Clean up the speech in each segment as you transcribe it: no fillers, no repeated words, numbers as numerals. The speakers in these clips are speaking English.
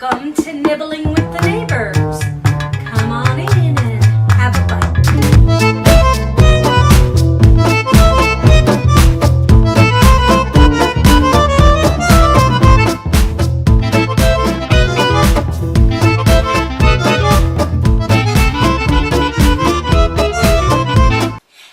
Welcome to Nibbling with the Neighbors. Come on in and have a bite.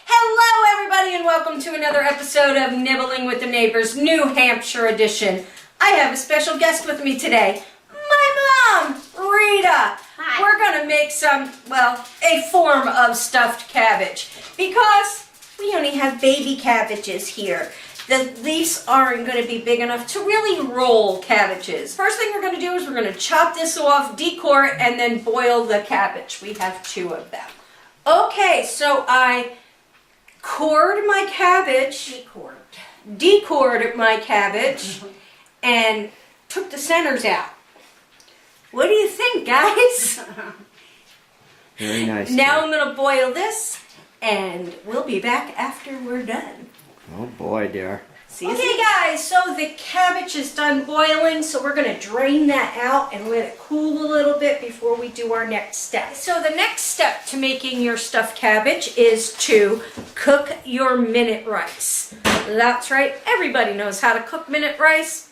Hello everybody and welcome to another episode of Nibbling with the Neighbors, New Hampshire edition. I have a special guest with me today. My mom, Rita. Hi. We're going to make some, well, a form of stuffed cabbage because we only have baby cabbages here. The leaves aren't going to be big enough to really roll cabbages. First thing we're going to do is we're going to chop this off, decore it, and then boil the cabbage. We have 2 of them. Okay, so I cored my cabbage, decored my cabbage, and took the centers out. What do you think, guys? Very nice. Now I'm going to boil this, and we'll be back after we're done. Oh boy, dear. Okay, guys, so the cabbage is done boiling, so we're going to drain that out and let it cool a little bit before we do our next step. So the next step to making your stuffed cabbage is to cook your minute rice. That's right, everybody knows how to cook minute rice,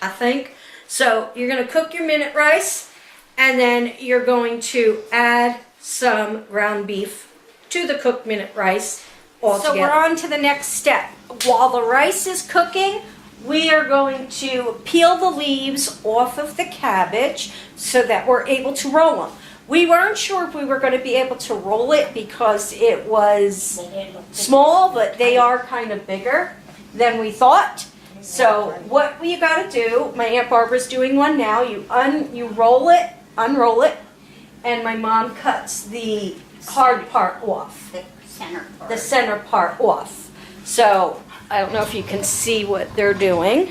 I think. So you're going to cook your minute rice, and then you're going to add some ground beef to the cooked minute rice all together. So we're on to the next step. While the rice is cooking, we are going to peel the leaves off of the cabbage so that we're able to roll them. We weren't sure if we were going to be able to roll it because it was small, but they are kind of bigger than we thought. So what you got to do, my Aunt Barbara's doing one now, you roll it, unroll it, and my mom cuts the hard part off. The center part off. So I don't know if you can see what they're doing.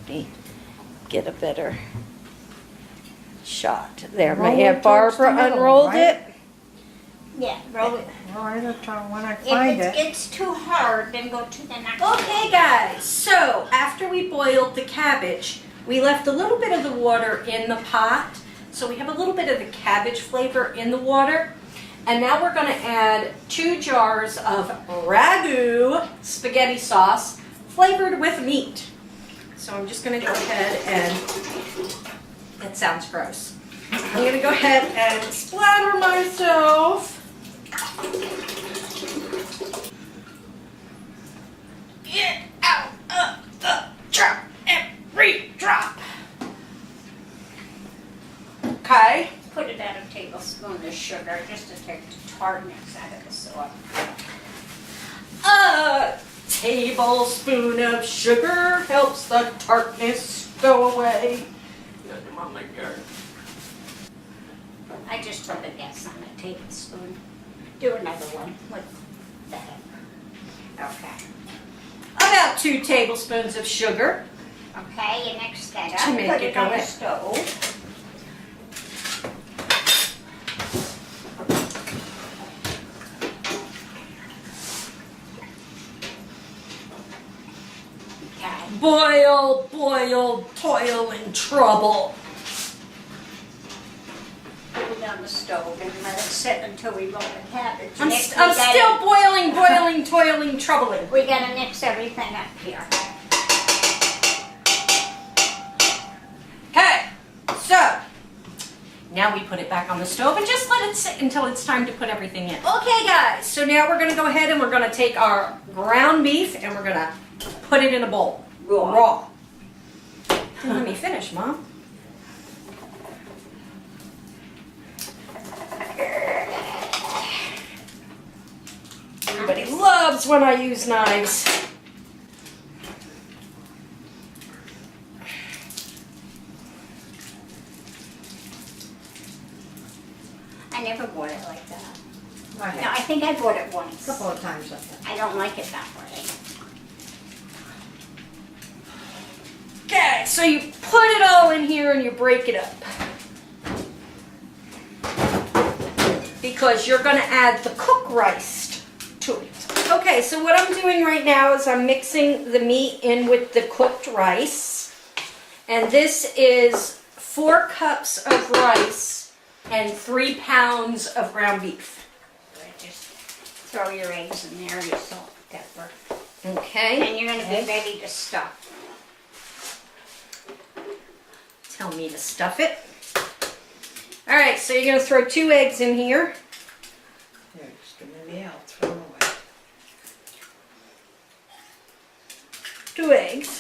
Let me get a better shot. There, my Aunt Barbara unrolled it. Yeah, roll it. Right, when I find If it. it's too hard, then go to the next Okay guys, so after we boiled the cabbage, we left a little bit of the water in the pot. So we have a little bit of the cabbage flavor in the water. And now we're going to add 2 jars of ragu spaghetti sauce flavored with meat. So I'm just going to go ahead and, it sounds gross. I'm going to go ahead and splatter myself. Get out of the jar and re-drop. Okay. Put about a tablespoon of sugar just to take the tartness out of the sauce. A tablespoon of sugar helps the tartness go away. I just took a guess on a tablespoon. Do another one. What the heck? Okay. About 2 tablespoons of sugar. Okay, you mix that up. To make Put it it on go the in. stove. Boil, boil, toil and trouble. Put it on the stove and let it sit until we roll the cabbage. I'm Mix- still we boiling, boiling, toiling, troubling. We gotta mix everything up here. Okay, so now we put it back on the stove and just let it sit until it's time to put everything in. Okay guys, so now we're gonna go ahead and we're gonna take our ground beef and we're gonna put it in a bowl. Raw. Let me finish, Mom. Everybody loves when I use knives. I never bought it like that. I No, have I think I bought it once. a couple of times like that. I don't like it that way. Okay, so you put it all in here and you break it up. Because you're going to add the cooked rice to it. Okay, so what I'm doing right now is I'm mixing the meat in with the cooked rice. And this is 4 cups of rice and 3 pounds of ground beef. Just throw your eggs in there, your salt, pepper. Okay. And you're going to be ready to stuff. Tell me to stuff it. All right, so you're going to throw 2 eggs in here. Here, just give me the I'll throw it away. 2 eggs.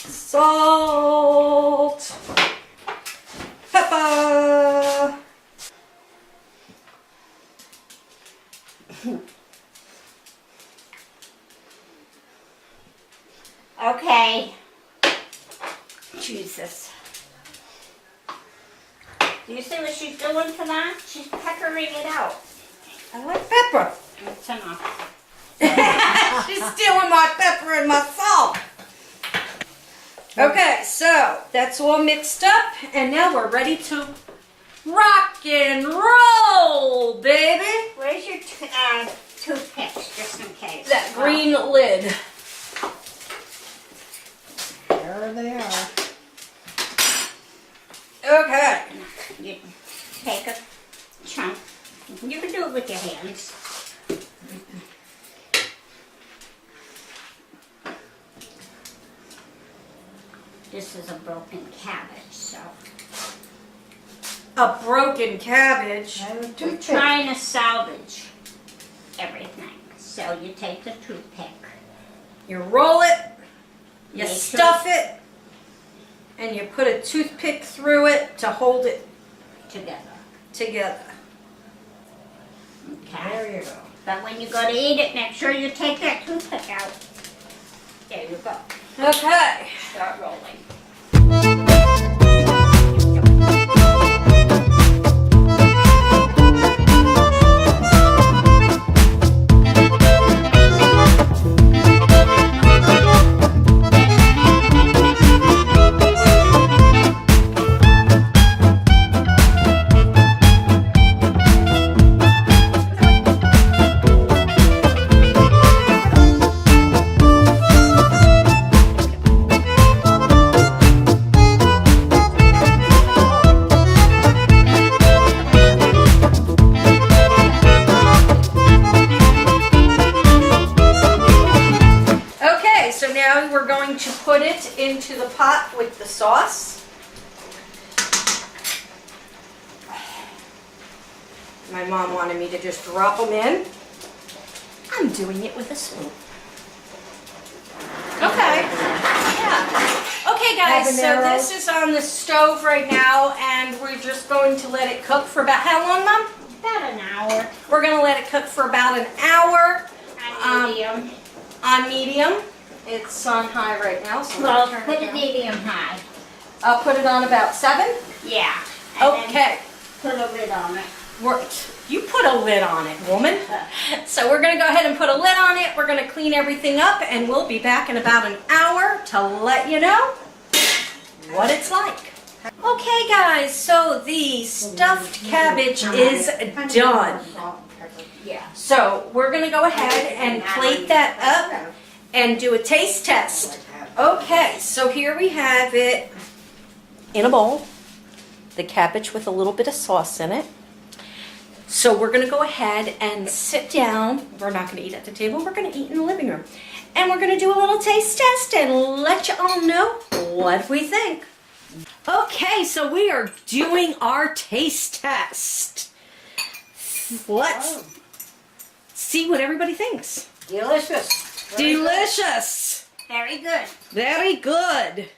Salt. Pepper. Okay. Jesus. Do you see what she's doing for that? She's peppering it out. I like pepper. That's enough. She's stealing my pepper and my salt. Okay, so that's all mixed up, and now we're ready to rock and roll, baby. Where's your toothpicks, just in case? That green lid. There they are. Okay. You take a chunk. You can do it with your hands. This is a broken cabbage, so A broken cabbage. I have a we're toothpick. trying to salvage everything. So you take the toothpick. You roll it, you Make sure- stuff it, and you put a toothpick through it to hold it Together. together. Okay. There you go. But when you go to eat it, make sure you take that toothpick out. There you go. Okay. Start rolling. Okay, so now we're going to put it into the pot with the sauce. My mom wanted me to just drop them in. I'm doing it with a spoon. Okay. Yeah. Okay, guys, so Habanero. this is on the stove right now, and we're just going to let it cook for about how long, Mom? About an hour. We're going to let it cook for about an hour On medium. on medium. It's on high right now, so Well, I'll turn put it it down. medium high. I'll put it on about 7. Yeah. And then Okay. put a lid on it. You put a lid on it, woman. So we're going to go ahead and put a lid on it. We're going to clean everything up, and we'll be back in about an hour to let you know what it's like. Okay, guys, so the stuffed cabbage is done. Yeah. So we're going to go ahead and plate that up and do a taste test. Okay, so here we have it in a bowl. The cabbage with a little bit of sauce in it. So we're going to go ahead and sit down. We're not going to eat at the table. We're going to eat in the living room. And we're going to do a little taste test and let you all know what we think. Okay, so we are doing our taste test. Let's see what everybody thinks. Delicious. Delicious. Very good. Very good.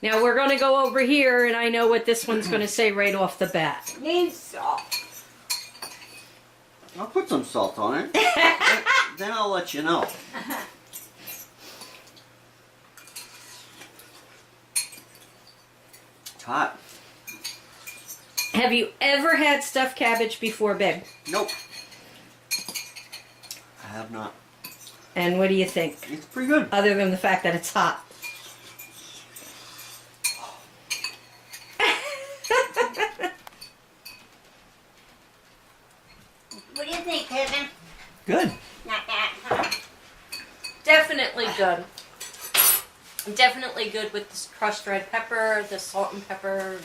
Now we're going to go over here, and I know what this one's going to say right off the bat. Needs salt. I'll put some salt on it. Then I'll let you know. It's hot. Have you ever had stuffed cabbage before, babe? Nope. I have not. And what do you think? It's pretty good. Other than the fact that it's hot. What do you think, Kevin? Good. Not bad, huh? Definitely good. Definitely good with this crushed red pepper, the salt and pepper,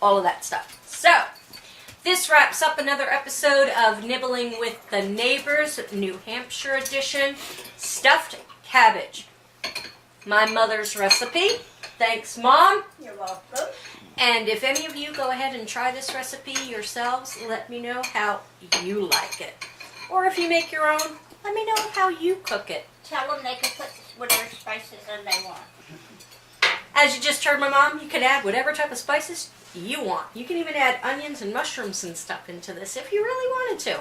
all of that stuff. So, this wraps up another episode of Nibbling with the Neighbors, New Hampshire edition, stuffed cabbage. My mother's recipe. Thanks, Mom. You're welcome. And if any of you go ahead and try this recipe yourselves, let me know how you like it. Or if you make your own, let me know how you cook it. Tell them they can put whatever spices in they want. As you just heard my mom, you can add whatever type of spices you want. You can even add onions and mushrooms and stuff into this if you really wanted to.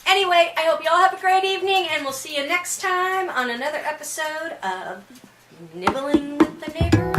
Anyway, I hope you all have a great evening, and we'll see you next time on another episode of Nibbling with the Neighbors.